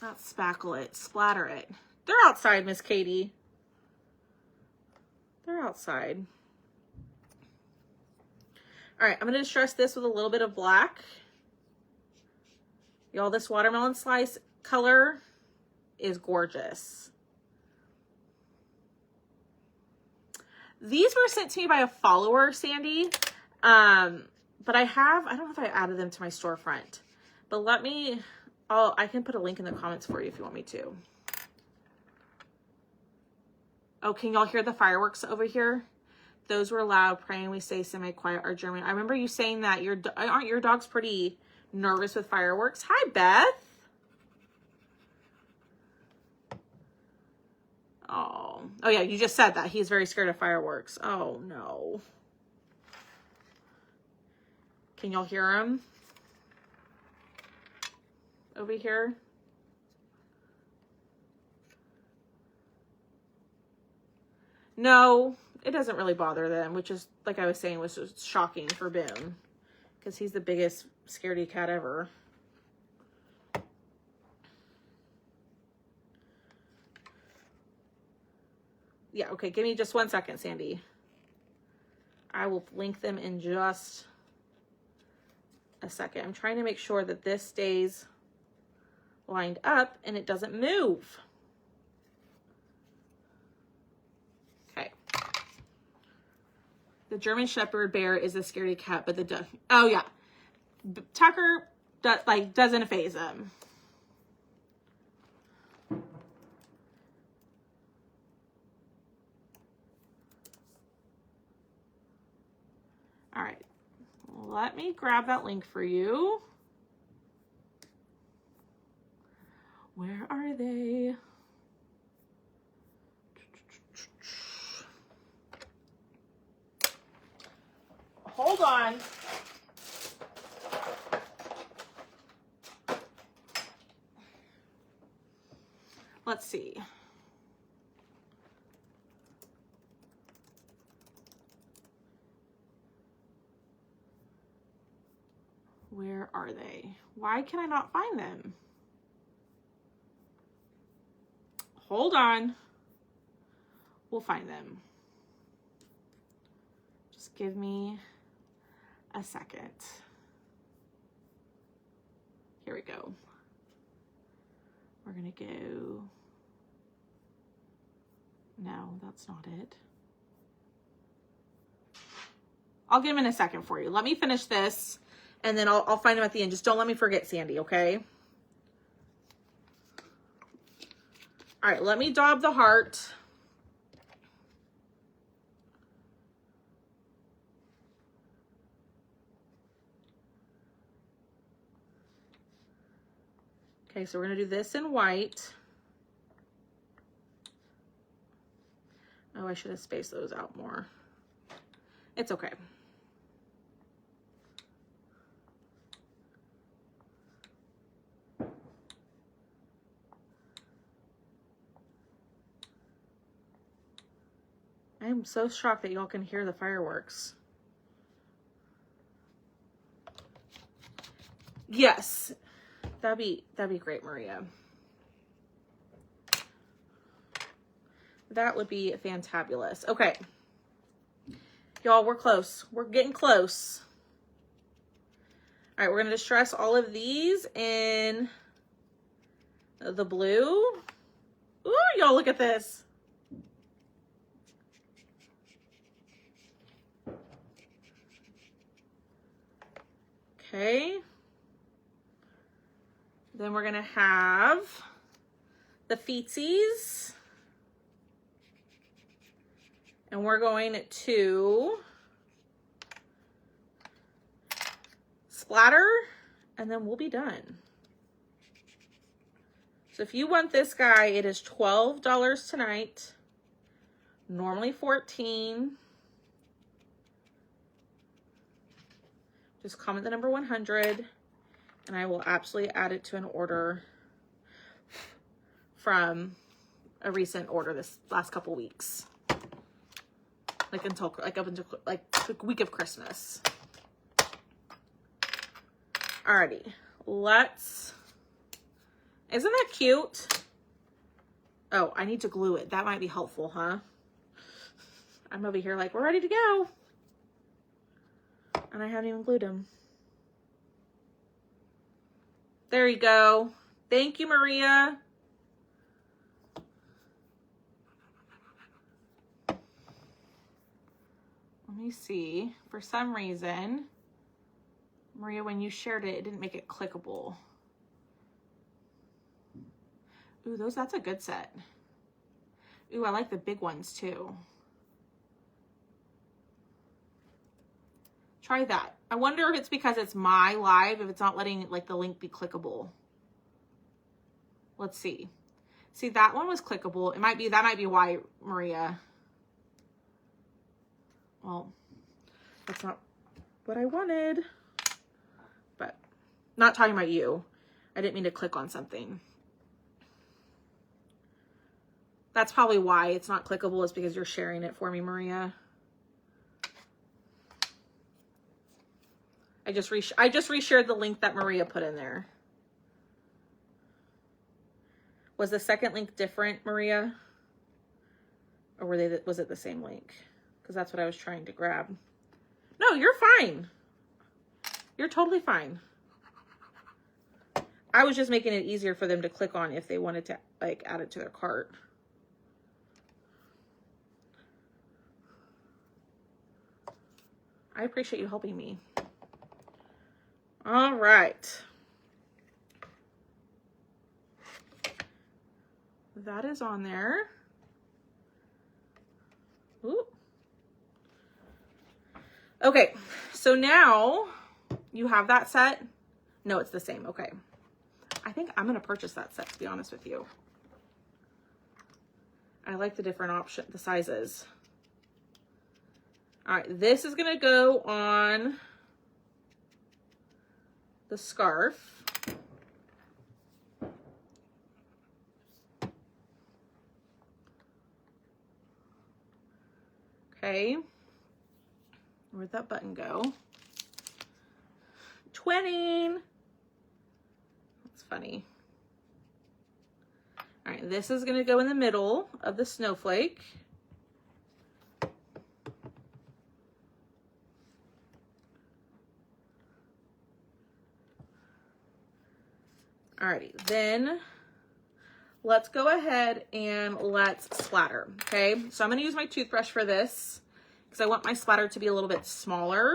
not spackle it, splatter it. They're outside, Miss Katie. They're outside. All right, I'm gonna distress this with a little bit of black. Y'all, this watermelon slice color is gorgeous. These were sent to me by a follower, Sandy. But I don't know if I added them to my storefront. But I can put a link in the comments for you if you want me to. Oh, can y'all hear the fireworks over here? Those were loud, praying we stay semi-quiet or German. I remember you saying that. Aren't your dogs pretty nervous with fireworks? Hi, Beth. Oh yeah, you just said that. He's very scared of fireworks. Oh, no. Can y'all hear him? Over here? No, it doesn't really bother them, which is, like I was saying, was just shocking for Boone. Because he's the biggest scaredy cat ever. Yeah, okay, give me just 1 second, Sandy. I will link them in just a second. I'm trying to make sure that this stays lined up and it doesn't move. Okay. The German Shepherd bear is a scaredy cat, but the oh yeah, Tucker doesn't faze him. All right, let me grab that link for you. Where are they? Hold on. Let's see. Where are they? Why can I not find them? Hold on. We'll find them. Just give me a second. Here we go. We're gonna go. No, that's not it. I'll get them in a second for you. Let me finish this and then I'll find them at the end. Just don't let me forget, Sandy, okay? All right, let me daub the heart. Okay, so we're gonna do this in white. Oh, I should have spaced those out more. It's okay. I am so shocked that y'all can hear the fireworks. Yes, that'd be great, Maria. That would be fantabulous. Okay, y'all, we're close. We're getting close. All right, we're gonna distress all of these in the blue. Ooh, y'all, look at this. Okay. Then we're gonna have the feetsies. And we're going to splatter, and then we'll be done. So if you want this guy, it is $12 tonight. Normally $14. Just comment the number 100, and I will absolutely add it to an order from a recent order this last couple weeks. Up until the week of Christmas. Alrighty, isn't that cute? Oh, I need to glue it. That might be helpful, huh? I'm over here like, we're ready to go. And I haven't even glued them. There you go. Thank you, Maria. Let me see. For some reason, Maria, when you shared it, it didn't make it clickable. Ooh, that's a good set. Ooh, I like the big ones too. Try that. I wonder if it's because it's my live, if it's not letting like the link be clickable. Let's see. See, that one was clickable. That might be why, Maria. Well, that's not what I wanted, but not talking about you. I didn't mean to click on something. That's probably why it's not clickable, is because you're sharing it for me, Maria. I just reshared the link that Maria put in there. Was the second link different, Maria? Or was it the same link? Because that's what I was trying to grab. No, you're fine. You're totally fine. I was just making it easier for them to click on if they wanted to like add it to their cart. I appreciate you helping me. All right. That is on there. Ooh. Okay, so now you have that set. No, it's the same. Okay. I think I'm going to purchase that set, to be honest with you. I like the different option, the sizes. All right, this is going to go on the scarf. Okay. Where'd that button go? Twinning. That's funny. All right, this is going to go in the middle of the snowflake. Alrighty, then let's go ahead and let's splatter, okay? So I'm gonna use my toothbrush for this because I want my splatter to be a little bit smaller.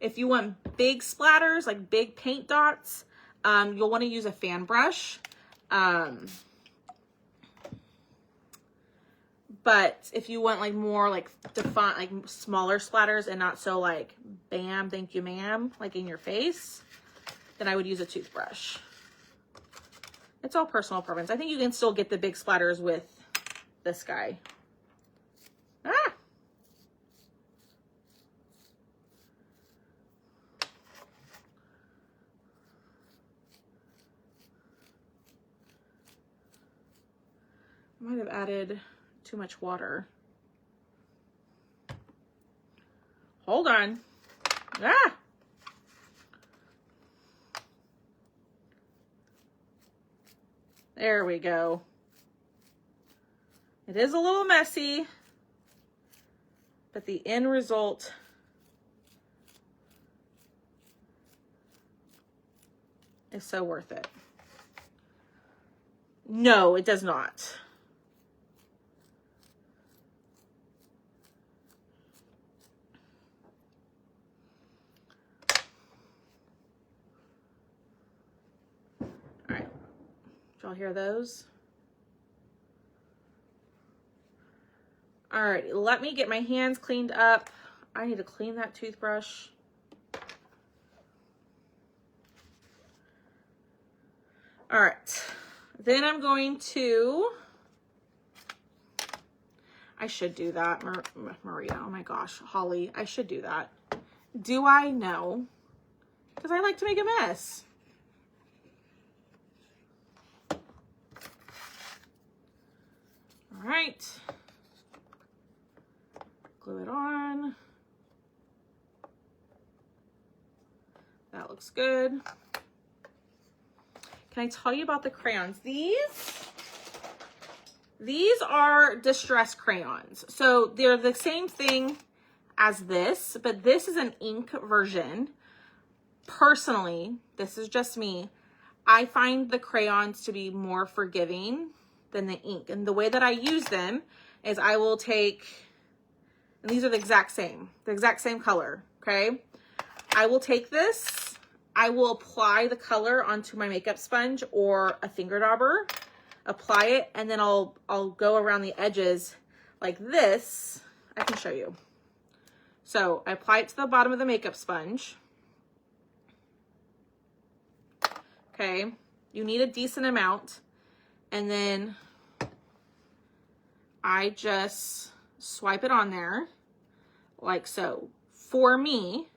If you want big splatters, like big paint dots, you'll wanna use a fan brush. But if you want like more like defined, like smaller splatters and not so like bam, thank you ma'am, like in your face, then I would use a toothbrush. It's all personal preference. I think you can still get the big splatters with this guy. Ah! I might have added too much water. Hold on. Ah! There we go. It is a little messy, but the end result is so worth it. No, it does not. All right. Did y'all hear those? All right, let me get my hands cleaned up. I need to clean that toothbrush. All right, then I'm going to, I should do that, Maria, oh my gosh, Holly, I should do that. Do I? No, because I like to make a mess. All right, glue it on. That looks good. Can I tell you about the crayons? These are distress crayons. So they're the same thing as this, but this is an ink version. Personally, this is just me, I find the crayons to be more forgiving than the ink. And the way that I use them is I will take, and these are the exact same color, okay? I will take this, I will apply the color onto my makeup sponge or a finger dauber, apply it, and then I'll go around the edges like this. I can show you. So I apply it to the bottom of the makeup sponge. Okay, you need a decent amount, and then I just swipe it on there like so. For me,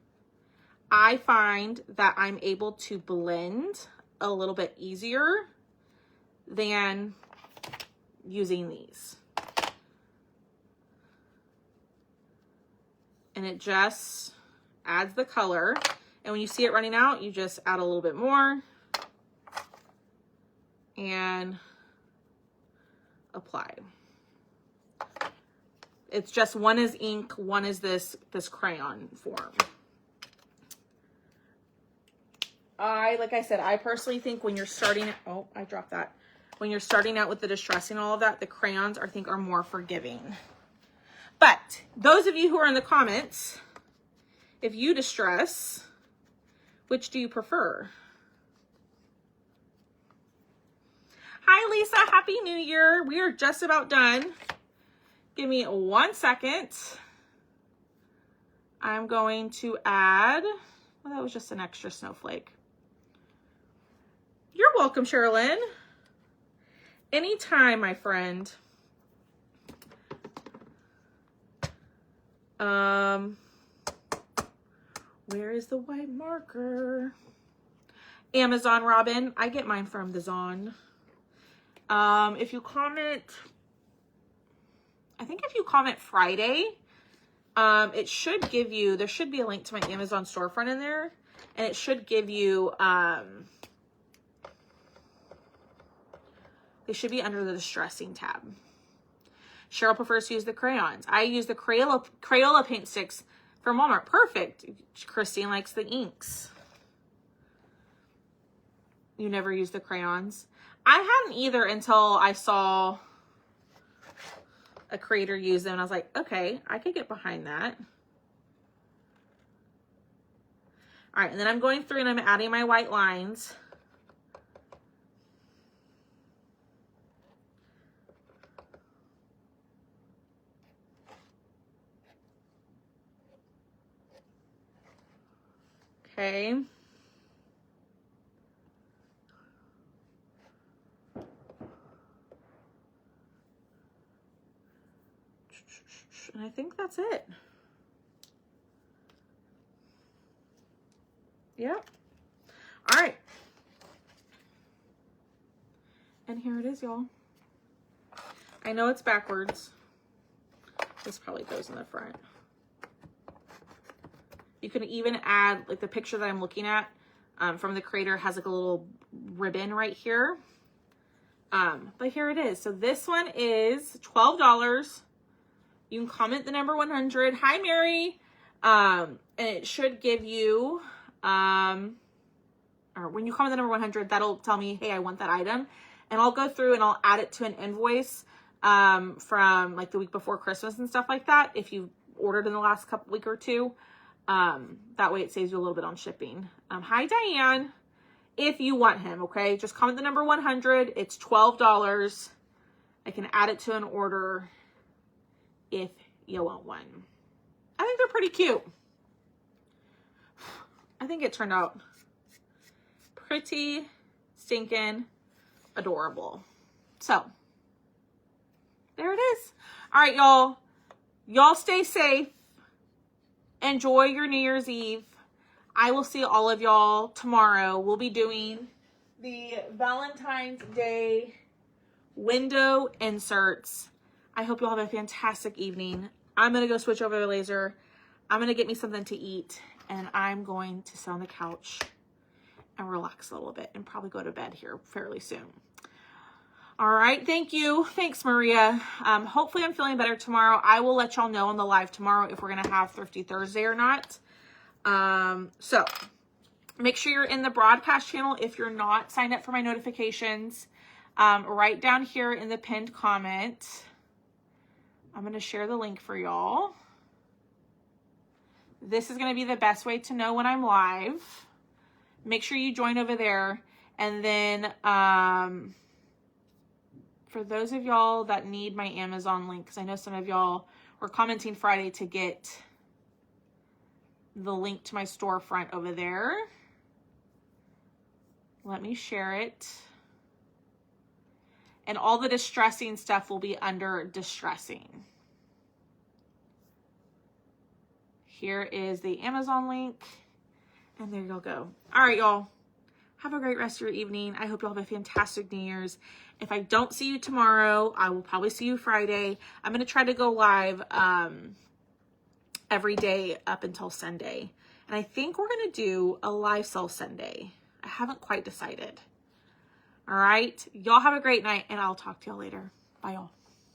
I find that I'm able to blend a little bit easier than using these. and it just adds the color. And when you see it running out, you just add a little bit more and apply. It's just one is ink, one is this crayon form. Like I said, I personally think when you're starting, oh, I dropped that. When you're starting out with the distressing and all of that, the crayons I think are more forgiving. But those of you who are in the comments, if you distress, which do you prefer? Hi, Lisa. Happy New Year. We are just about done. Give me 1 second. I'm going to add, well, that was just an extra snowflake. You're welcome, Sherilyn. Anytime, my friend. Where is the white marker? Amazon, Robin. I get mine from the Zon. If you comment, I think if you comment Friday, it should give you, there should be a link to my Amazon storefront in there, and it should give you, they should be under the distressing tab. Cheryl prefers to use the crayons. I use the Crayola paint sticks from Walmart. Perfect. Christine likes the inks. You never use the crayons? I hadn't either until I saw a creator use them, and I was like, okay, I could get behind that. All right, and then I'm going through and I'm adding my white lines. Okay. And I think that's it. Yep. All right. And here it is, y'all. I know it's backwards. This probably goes in the front. You can even add, like the picture that I'm looking at from the creator has like a little ribbon right here. But here it is. So this one is $12. You can comment the number 100. Hi, Mary. And it should give you, or when you comment the number 100, that'll tell me, hey, I want that item. And I'll go through and I'll add it to an invoice from like the week before Christmas and stuff like that. If you ordered in the last week or two, that way it saves you a little bit on shipping. Hi, Diane. If you want him, okay, just comment the number 100. It's $12. I can add it to an order if you want one. I think they're pretty cute. I think it turned out pretty stinking adorable. So there it is. All right, y'all. Y'all stay safe. Enjoy your New Year's Eve. I will see all of y'all tomorrow. We'll be doing the Valentine's Day window inserts. I hope y'all have a fantastic evening. I'm going to go switch over the laser. I'm going to get me something to eat, and I'm going to sit on the couch and relax a little bit and probably go to bed here fairly soon. All right. Thank you. Thanks, Maria. Hopefully I'm feeling better tomorrow. I will let y'all know on the live tomorrow if we're going to have Thrifty Thursday or not. So make sure you're in the broadcast channel. If you're not signed up for my notifications, right down here in the pinned comment, I'm going to share the link for y'all. This is going to be the best way to know when I'm live. Make sure you join over there. And then, for those of y'all that need my Amazon link, because I know some of y'all were commenting Friday to get the link to my storefront over there. Let me share it. And all the distressing stuff will be under distressing. Here is the Amazon link. And there you'll go. All right, y'all. Have a great rest of your evening. I hope you'll have a fantastic New Year's. If I don't see you tomorrow, I will probably see you Friday. I'm going to try to go live every day up until Sunday. And I think we're going to do a live sell Sunday. I haven't quite decided. All right. Y'all have a great night, and I'll talk to y'all later. Bye, y'all.